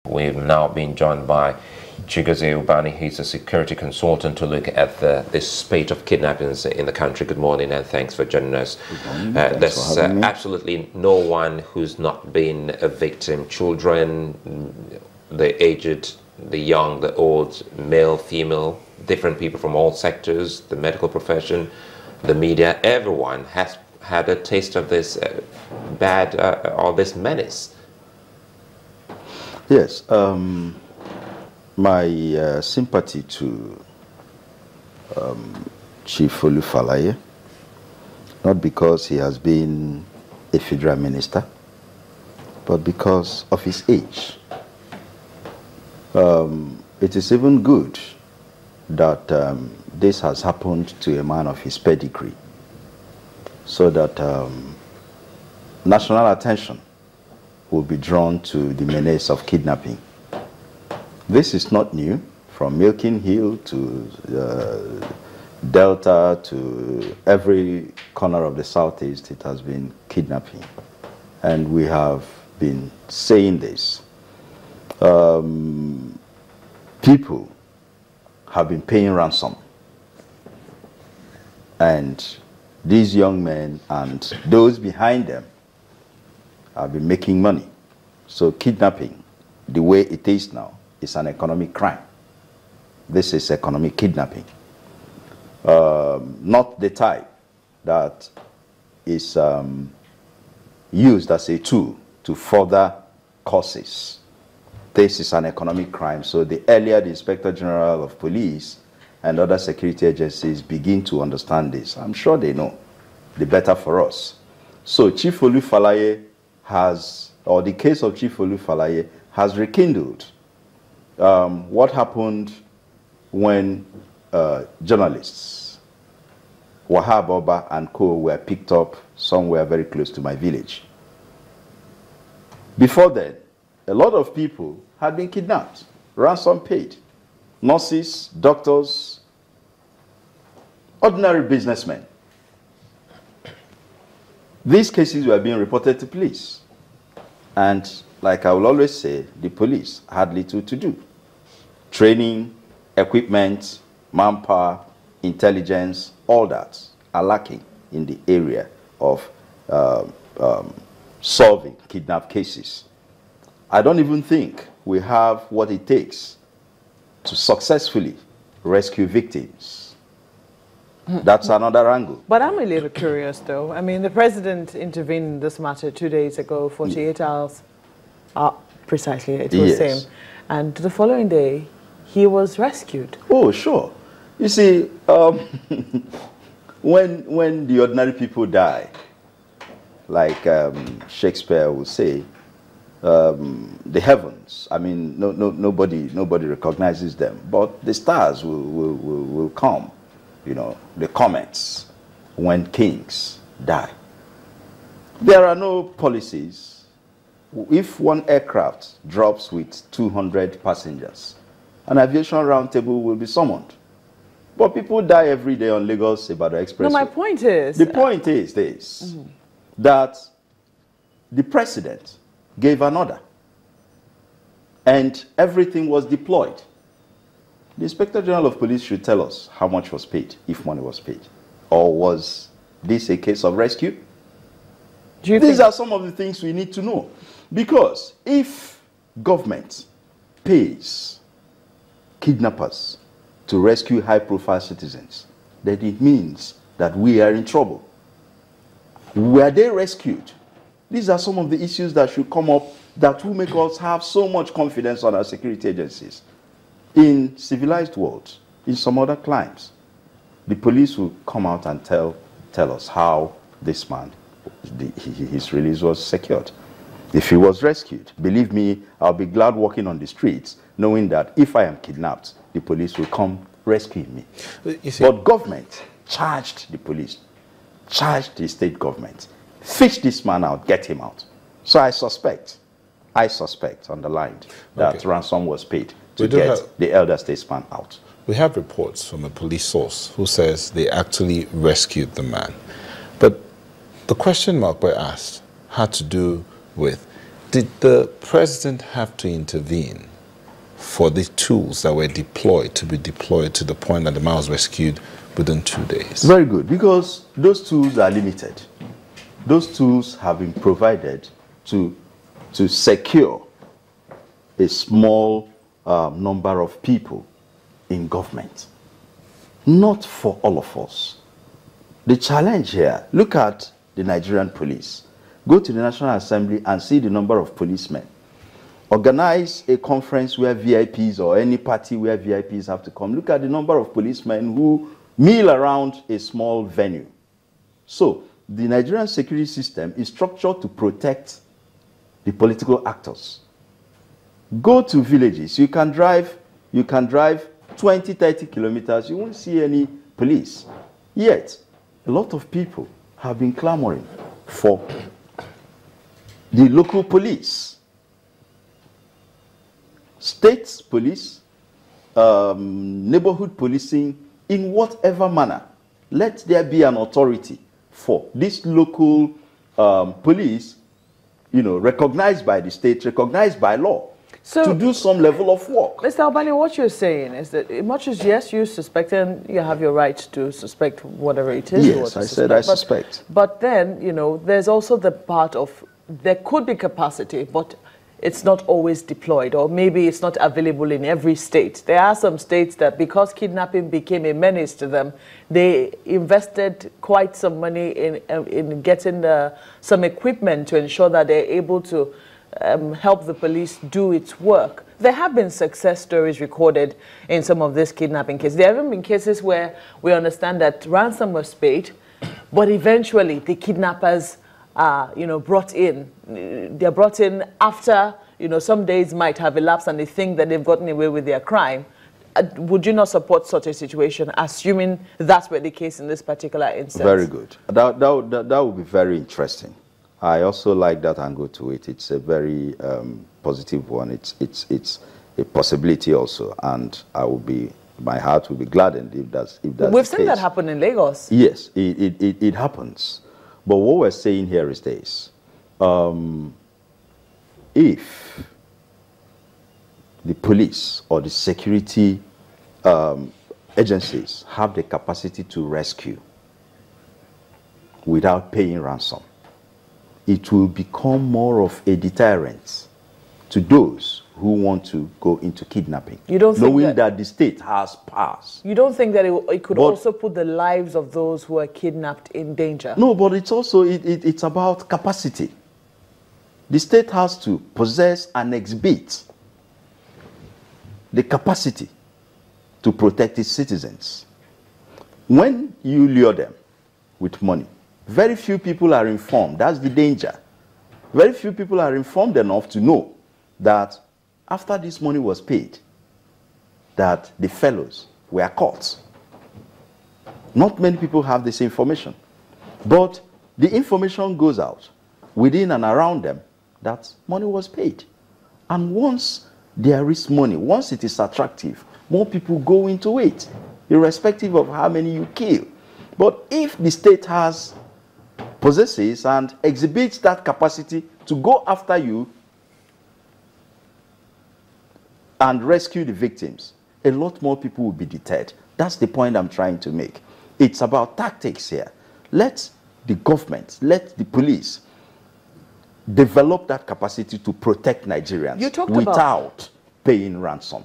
We've now been joined by Chigozie Ubani. He's a security consultant to look at this spate of kidnappings in the country. Good morning and thanks for joining us. There's absolutely no one who's not been a victim. Children, the aged, the young, the old, male, female, different people from all sectors, the medical profession, the media, everyone has had a taste of this or this menace. Yes, my sympathy to Chief Olu Falae, not because he has been a federal minister, but because of his age. It is even good that this has happened to a man of his pedigree, so that national attention will be drawn to the menace of kidnapping. This is not new. From Milking Hill to Delta to every corner of the Southeast, it has been kidnapping. And we have been saying this. People have been paying ransom. And these young men and those behind them have been making money. So kidnapping, the way it is now, is an economic crime. This is economic kidnapping. Not the type that is used as a tool to further causes. This is an economic crime. So the earlier the Inspector General of Police and other security agencies begin to understand this, I'm sure they know, the better for us. So Chief Olu Falae has, or the case of Chief Olu Falae has rekindled what happened when journalists, Wahab Oba and co, were picked up somewhere very close to my village. Before then, a lot of people had been kidnapped, ransom paid. Nurses, doctors, ordinary businessmen. These cases were being reported to police. And like I will always say, the police had little to do. Training, equipment, manpower, intelligence, all that are lacking in the area of solving kidnap cases. I don't even think we have what it takes to successfully rescue victims. That's another angle. But I'm a little curious, though. I mean, the president intervened in this matter 2 days ago, 48 hours. Precisely, it was the same. And the following day, he was rescued. Oh, sure. You see, when the ordinary people die, like Shakespeare would say, the heavens, I mean, nobody recognizes them, but the stars will come, you know, the comets, when kings die. There are no policies. If one aircraft drops with 200 passengers, an aviation roundtable will be summoned. But people die every day on Lagos-Ibadan Expressway. No, my point is... The point is this, that the president gave an order, and everything was deployed. The Inspector General of Police should tell us how much was paid, if money was paid. Or was this a case of rescue? These are some of the things we need to know. Because if government pays kidnappers to rescue high-profile citizens, then it means that we are in trouble. Were they rescued? These are some of the issues that should come up that will make us have so much confidence on our security agencies. In civilized worlds, in some other climes, the police will come out and tell us how this man, his release was secured. If he was rescued, believe me, I'll be glad walking on the streets, knowing that if I am kidnapped, the police will come rescue me. But government charged the police, charged the state government, fish this man out, get him out. So I suspect, underlined, that ransom was paid to get the elder statesman out. We have reports from a police source who says they actually rescued the man. But the question mark we asked had to do with Did the president have to intervene for the tools that were deployed to be deployed to the point that the man was rescued within 2 days? Very good, because those tools are limited. Those tools have been provided to secure a small number of people in government, not for all of us. The challenge here, look at the Nigerian police. Go to the National Assembly and see the number of policemen. Organize a conference where VIPs, or any party where VIPs have to come. Look at the number of policemen who mill around a small venue. So the Nigerian security system is structured to protect the political actors. Go to villages. You can drive 20, 30 kilometers. You won't see any police. Yet, a lot of people have been clamoring for the local police, state police, neighborhood policing, in whatever manner. Let there be an authority for this local police, recognized by the state, recognized by law, to do some level of work. Mr. Ubani, what you're saying is that much as, yes, you suspect, and you have your right to suspect whatever it is. Yes, I said I suspect. But then, there's also the part of, there could be capacity, but it's not always deployed, or maybe it's not available in every state. There are some states that, because kidnapping became a menace to them, they invested quite some money in getting some equipment to ensure that they're able to help the police do its work. There have been success stories recorded in some of these kidnapping cases. There have even been cases where we understand that ransom was paid, but eventually the kidnappers are, brought in. They're brought in after, some days might have elapsed and they think that they've gotten away with their crime. Would you not support such a situation, assuming that's were the case in this particular instance? Very good. That would be very interesting. I also like that angle to it. It's a very positive one. It's a possibility also, and my heart will be gladdened if that's We've seen that happen in Lagos. Yes, it happens. But what we're saying here is this: if the police or the security agencies have the capacity to rescue without paying ransom, it will become more of a deterrent to those who want to go into kidnapping. You don't think knowing that the state has powers. You don't think that it could also put the lives of those who are kidnapped in danger? No, but it's also it's about capacity. The state has to possess and exhibit the capacity to protect its citizens. When you lure them with money, very few people are informed. That's the danger. Very few people are informed enough to know that after this money was paid, that the fellows were caught. Not many people have this information. But the information goes out within and around them that money was paid. And once there is money, once it is attractive, more people go into it, irrespective of how many you kill. But if the state possesses and exhibits that capacity to go after you and rescue the victims, a lot more people will be deterred. That's the point I'm trying to make. It's about tactics here. Let the government, let the police develop that capacity to protect Nigerians without paying ransom.